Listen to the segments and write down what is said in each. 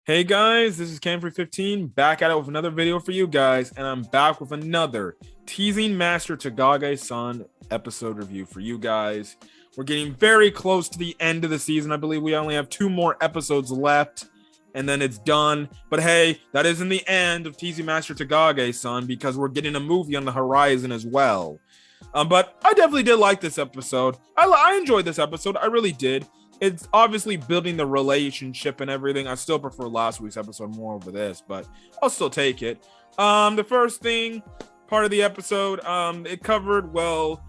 Hey guys, this is Cam315 back at it with another video for you guys, and I'm back with another Teasing Master Takagi-san episode review for you guys. We're getting very close to the end of the season. I believe we only have 2 more episodes left, and then it's done. But hey, that isn't the end of Teasing Master Takagi-san because we're getting a movie on the horizon as well. But I definitely did like this episode. I enjoyed this episode. I really did. It's obviously building the relationship and everything. I still prefer last week's episode more over this, but I'll still take it. The first part of the episode, it covered, well,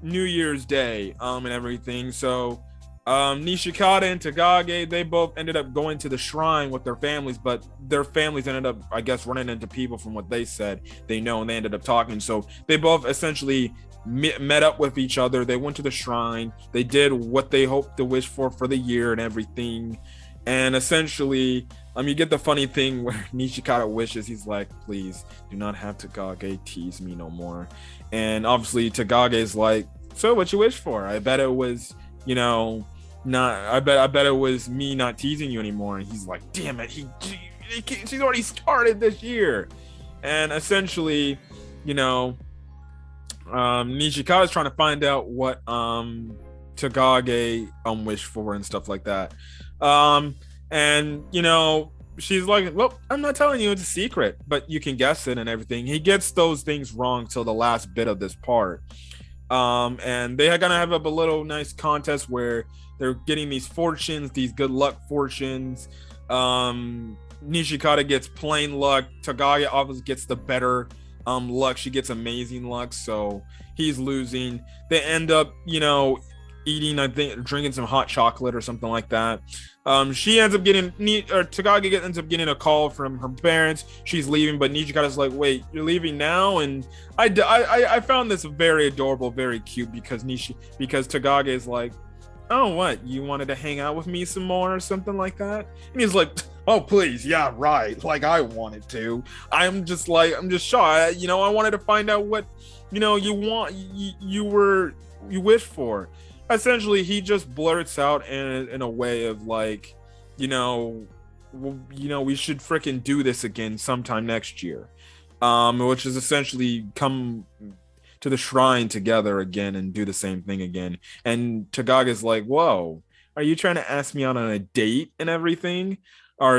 New Year's Day, and everything. So, Nishikata and Takagi, they both ended up going to the shrine with their families, but their families ended up, I guess, running into people from what they said they know, and they ended up talking. So they both essentially met up with each other. They went to the shrine. They did what they hoped to wish for the year and everything. And essentially, you get the funny thing where Nishikata wishes, he's like, please do not have Takagi tease me no more. And obviously Takagi's like, so what you wish for? I bet it was, I bet it was me not teasing you anymore. And he's like, damn it, she's already started this year. And essentially, Nishikata is trying to find out what Takagi wished for and stuff like that. She's like, well, I'm not telling you, it's a secret, but you can guess it and everything. He gets those things wrong till the last bit of this part. And they are gonna have a little nice contest where they're getting these fortunes, these good luck fortunes. Nishikata gets plain luck. Takagi obviously gets the better luck. She gets amazing luck, so he's losing. They end up, eating, I think, drinking some hot chocolate or something like that. She ends up Takagi ends up getting a call from her parents. She's leaving, but Nishikata's like, wait, you're leaving now? And I found this very adorable, very cute, because Takagi is like, oh, what, you wanted to hang out with me some more or something like that? And he's like, oh, please, yeah, right, like I wanted to. I'm just shy. I wanted to find out what you wish for. Essentially, he just blurts out in a way of like, we should freaking do this again sometime next year, which is essentially come to the shrine together again and do the same thing again. And Tagaga's like, whoa, are you trying to ask me out on a date and everything?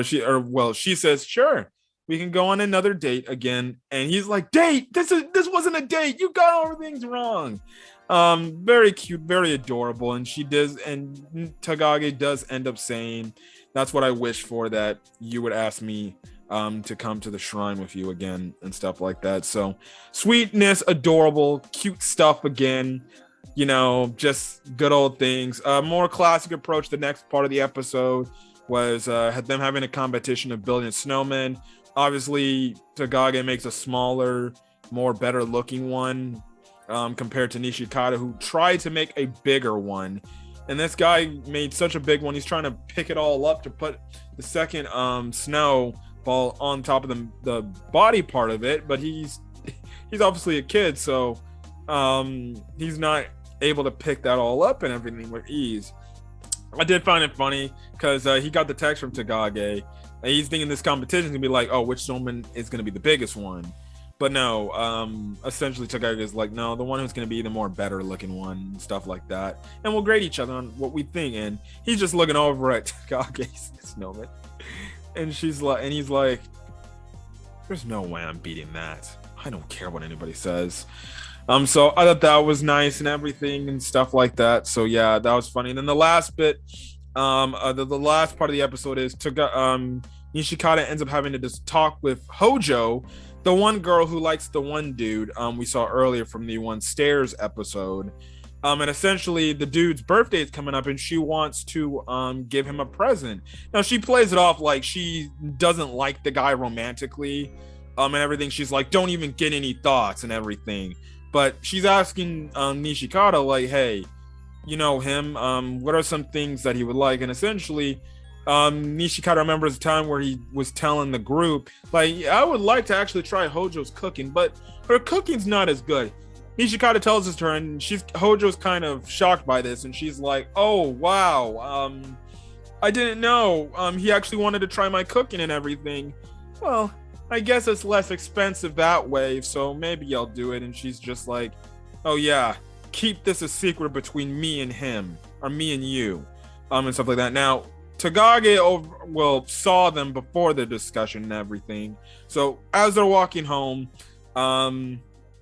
She says, sure, we can go on another date again. And he's like, date? This wasn't a date. You got all things wrong. Very cute, very adorable. And Takagi does end up saying, that's what I wish for, that you would ask me to come to the shrine with you again and stuff like that. So sweetness, adorable, cute stuff again. Just good old things. More classic approach. The next part of the episode was them having a competition of building a snowman. Obviously, Takagi makes a smaller, more better looking one compared to Nishikata, who tried to make a bigger one. And this guy made such a big one. He's trying to pick it all up to put the second snowball on top of the body part of it. But he's obviously a kid, so he's not able to pick that all up and everything with ease. I did find it funny because he got the text from Takagi. And he's thinking this competition is gonna be like, oh, which snowman is gonna be the biggest one? But no, essentially Takagi is like, no, the one who's gonna be the more better looking one and stuff like that. And we'll grade each other on what we think. And he's just looking over at Takagi's snowman. And he's like, there's no way I'm beating that. I don't care what anybody says. So I thought that was nice and everything and stuff like that. So yeah, that was funny. And then the last bit, the last part of the episode is Nishikata ends up having to just talk with Hojo, the one girl who likes the one dude we saw earlier from the One Stairs episode. And essentially the dude's birthday is coming up and she wants to give him a present. Now she plays it off like she doesn't like the guy romantically and everything. She's like, don't even get any thoughts and everything. But she's asking Nishikata, like, hey, you know him, what are some things that he would like? And essentially, Nishikata remembers a time where he was telling the group, like, I would like to actually try Hojo's cooking, but her cooking's not as good. Nishikata tells this to her, and Hojo's kind of shocked by this, and she's like, oh, wow, I didn't know. He actually wanted to try my cooking and everything. Well, I guess it's less expensive that way, so maybe I'll do it. And she's just like, oh yeah, keep this a secret between me and him, or me and you, and stuff like that. Now, saw them before the discussion and everything. So as they're walking home,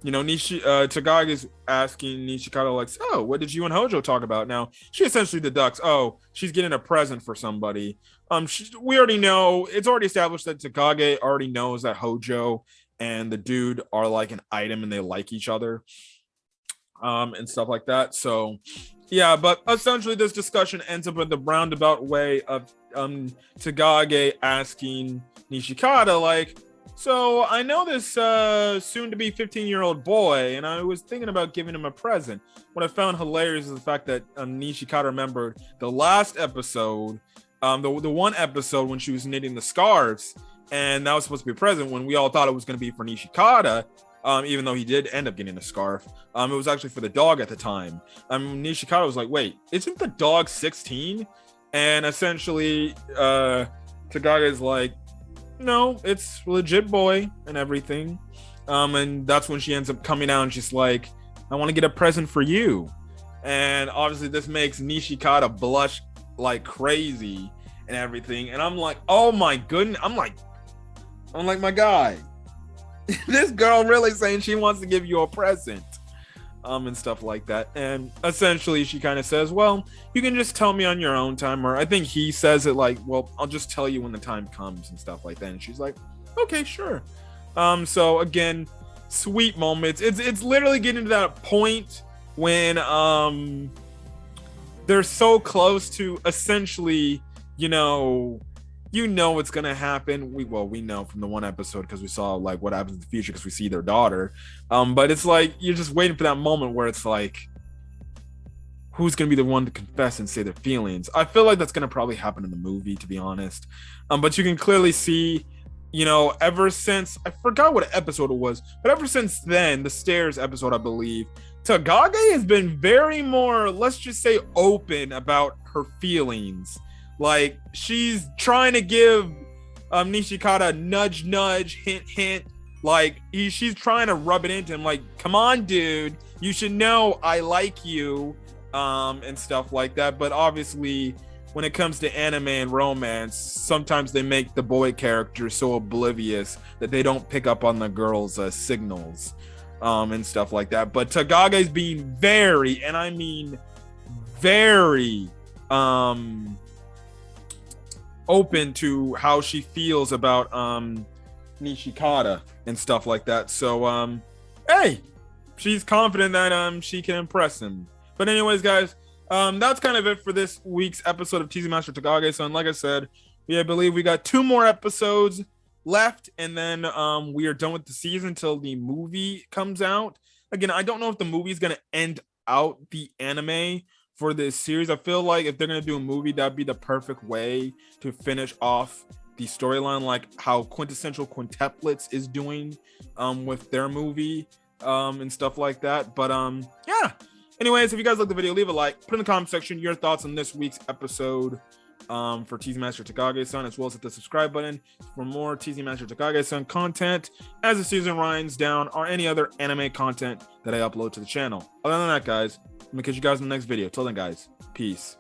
Tagagi's asking Nishikata, like, so what did you and Hojo talk about? Now, she essentially deducts, oh, she's getting a present for somebody. We already know, it's already established that Takagi already knows that Hojo and the dude are like an item and they like each other, and stuff like that. So, yeah, but essentially this discussion ends up in the roundabout way of Takagi asking Nishikata, like, so I know this soon-to-be 15-year-old boy, and I was thinking about giving him a present. What I found hilarious is the fact that Nishikata remembered the last episode, the one episode when she was knitting the scarves, and that was supposed to be a present when we all thought it was going to be for Nishikata, even though he did end up getting a scarf. It was actually for the dog at the time. Nishikata was like, wait, isn't the dog 16? And essentially, Takagi is like, no, it's legit boy and everything. And that's when she ends up coming out and she's like, I want to get a present for you. And obviously this makes Nishikata blush like crazy and everything. And I'm like, oh my goodness. I'm like, my guy, this girl really saying she wants to give you a present. And stuff like that. And essentially she kind of says, well, you can just tell me on your own time. Or I think he says it like, well, I'll just tell you when the time comes and stuff like that. And she's like, okay, sure. So again, sweet moments. It's literally getting to that point when they're so close to essentially, what's gonna happen. We know from the one episode because we saw like what happens in the future because we see their daughter. But it's like you're just waiting for that moment where it's like, who's gonna be the one to confess and say their feelings? I feel like that's gonna probably happen in the movie, to be honest. But you can clearly see, ever since I forgot what episode it was, but ever since then, the stairs episode, I believe, Takagi has been very more, let's just say, open about her feelings. Like, she's trying to give Nishikata nudge, nudge, hint, hint. Like, she's trying to rub it into him. Like, come on, dude. You should know I like you, and stuff like that. But obviously, when it comes to anime and romance, sometimes they make the boy character so oblivious that they don't pick up on the girl's signals, and stuff like that. But Tagagi's being very, and I mean very, open to how she feels about Nishikata and stuff like that. So hey, she's confident that she can impress him. But anyways, guys, that's kind of it for this week's episode of Teasing Master Takagi-san. Like I said, I believe we got 2 more episodes left, and then we are done with the season until the movie comes out. Again, I don't know if the movie is going to end out the anime for this series. I feel like if they're going to do a movie, that'd be the perfect way to finish off the storyline, like how Quintessential Quintuplets is doing with their movie, and stuff like that. But yeah, anyways, if you guys like the video, leave a like, put in the comment section your thoughts on this week's episode for Teasing Master Takagi-san, as well as hit the subscribe button for more Teasing Master Takagi-san content as the season winds down, or any other anime content that I upload to the channel. Other than that, guys, I'm gonna catch you guys in the next video. Till then, guys, peace.